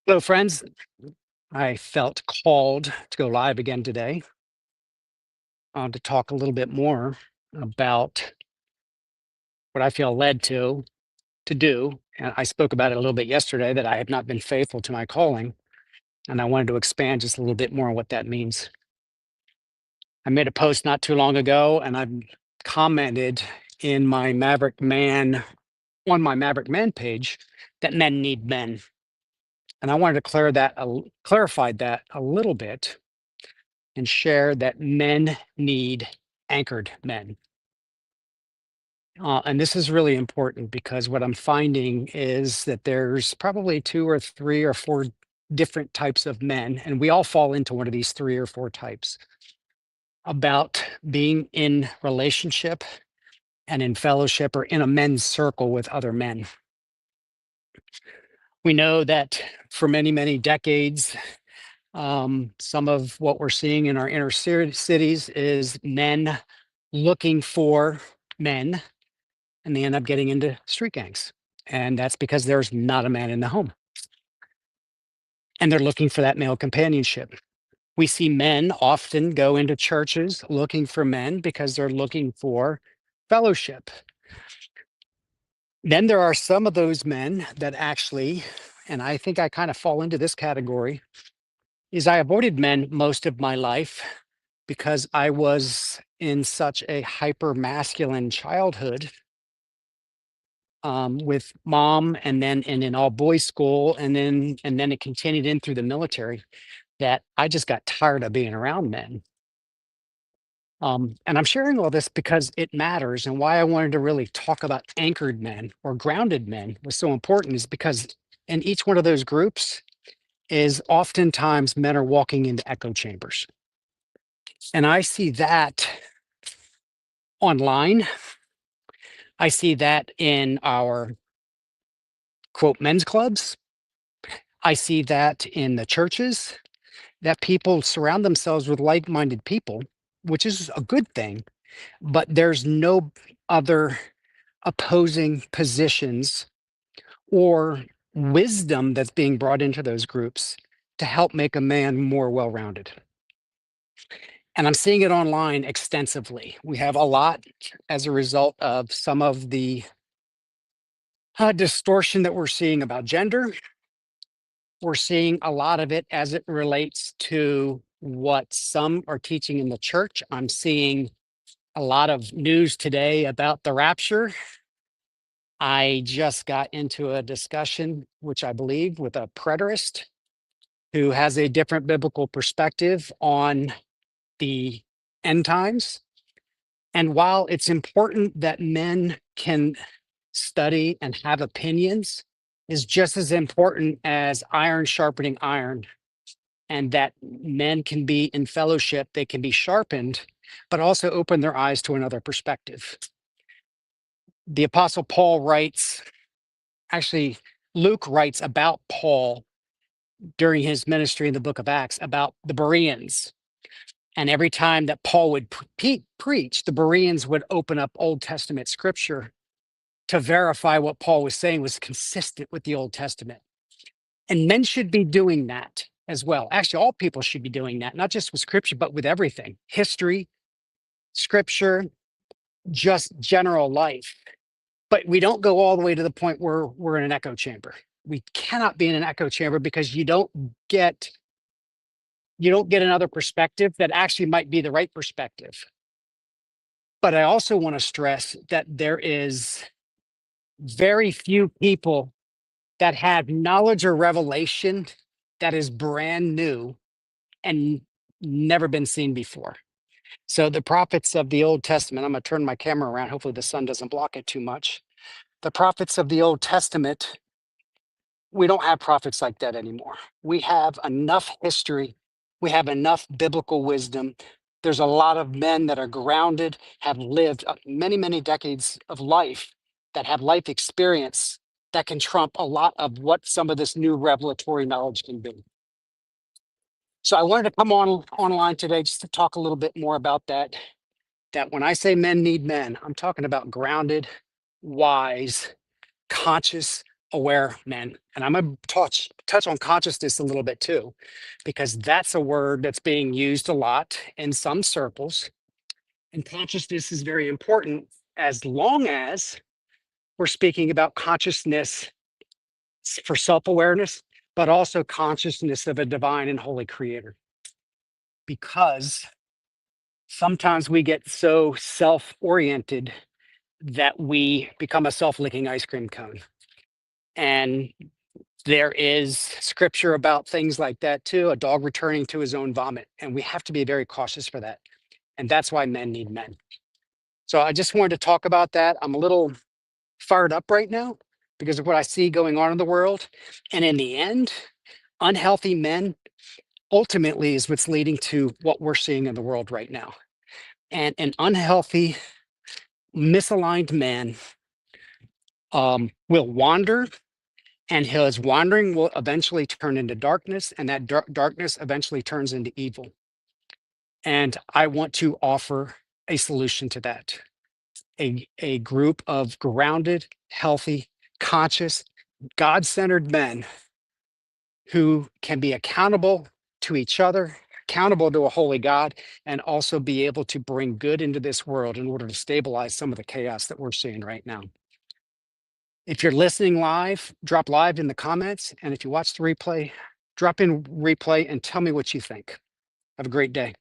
Hello, friends. I felt called to go live again today to talk a little bit more about what I feel led to do. And I spoke about it a little bit yesterday that I have not been faithful to my calling, and I wanted to expand just a little bit more on what that means. I made a post not too long ago, and I've commented in my Maverick Man on my Maverick Man page that men need men, and I wanted to clarify that a little bit and share that men need anchored men. And this is really important because what I'm finding is that there's probably two or three or four different types of men, and we all fall into one of these three or four types about being in relationship and in fellowship or in a men's circle with other men. We know that for many, many decades, some of what we're seeing in our inner cities is men looking for men, and they end up getting into street gangs. And that's because there's not a man in the home. And they're looking for that male companionship. We see men often go into churches looking for men because they're looking for fellowship. Then there are some of those men that actually, and I think I kind of fall into this category, is I avoided men most of my life because I was in such a hyper masculine childhood with mom and then in an all boys school and then it continued in through the military that I just got tired of being around men. And I'm sharing all this because it matters, and why I wanted to really talk about anchored men or grounded men was so important is because in each one of those groups is oftentimes men are walking into echo chambers. And I see that online. I see that in our quote men's clubs. I see that in the churches, that people surround themselves with like-minded people, which is a good thing, but there's no other opposing positions or wisdom that's being brought into those groups to help make a man more well-rounded. And I'm seeing it online extensively. We have a lot as a result of some of the distortion that we're seeing about gender. We're seeing a lot of it as it relates to what some are teaching in the church. I'm seeing a lot of news today about the rapture. I just got into a discussion, which I believe with a preterist who has a different biblical perspective on the end times. And while it's important that men can study and have opinions, is just as important as iron sharpening iron, and that men can be in fellowship, they can be sharpened, but also open their eyes to another perspective. The Apostle Paul writes, actually, Luke writes about Paul during his ministry in the book of Acts about the Bereans. And every time that Paul would preach, the Bereans would open up Old Testament scripture to verify what Paul was saying was consistent with the Old Testament. And men should be doing that as well. Actually, all people should be doing that, not just with scripture, but with everything: history, scripture, just general life. But we don't go all the way to the point where we're in an echo chamber. We cannot be in an echo chamber because you don't get another perspective that actually might be the right perspective. But I also want to stress that there is very few people that have knowledge or revelation that is brand new and never been seen before. So the prophets of the Old Testament, I'm going to turn my camera around. Hopefully the sun doesn't block it too much. The prophets of the Old Testament, we don't have prophets like that anymore. We have enough history. We have enough biblical wisdom. There's a lot of men that are grounded, have lived many, many decades of life, that have life experience that can trump a lot of what some of this new revelatory knowledge can be. So I wanted to come online today just to talk a little bit more about that. That when I say men need men, I'm talking about grounded, wise, conscious aware men. And I'm going to touch on consciousness a little bit too, because that's a word that's being used a lot in some circles. And consciousness is very important as long as we're speaking about consciousness for self-awareness, but also consciousness of a divine and holy creator. Because sometimes we get so self-oriented that we become a self-licking ice cream cone. And there is scripture about things like that too, a dog returning to his own vomit. And we have to be very cautious for that. And that's why men need men. So I just wanted to talk about that. I'm a little fired up right now because of what I see going on in the world. And in the end, unhealthy men ultimately is what's leading to what we're seeing in the world right now. And an unhealthy, misaligned man will wander, and his wandering will eventually turn into darkness, and that darkness eventually turns into evil. And I want to offer a solution to that. A group of grounded, healthy, conscious, God-centered men who can be accountable to each other, accountable to a holy God, and also be able to bring good into this world in order to stabilize some of the chaos that we're seeing right now. If you're listening live, drop live in the comments. And if you watch the replay, drop in replay and tell me what you think. Have a great day.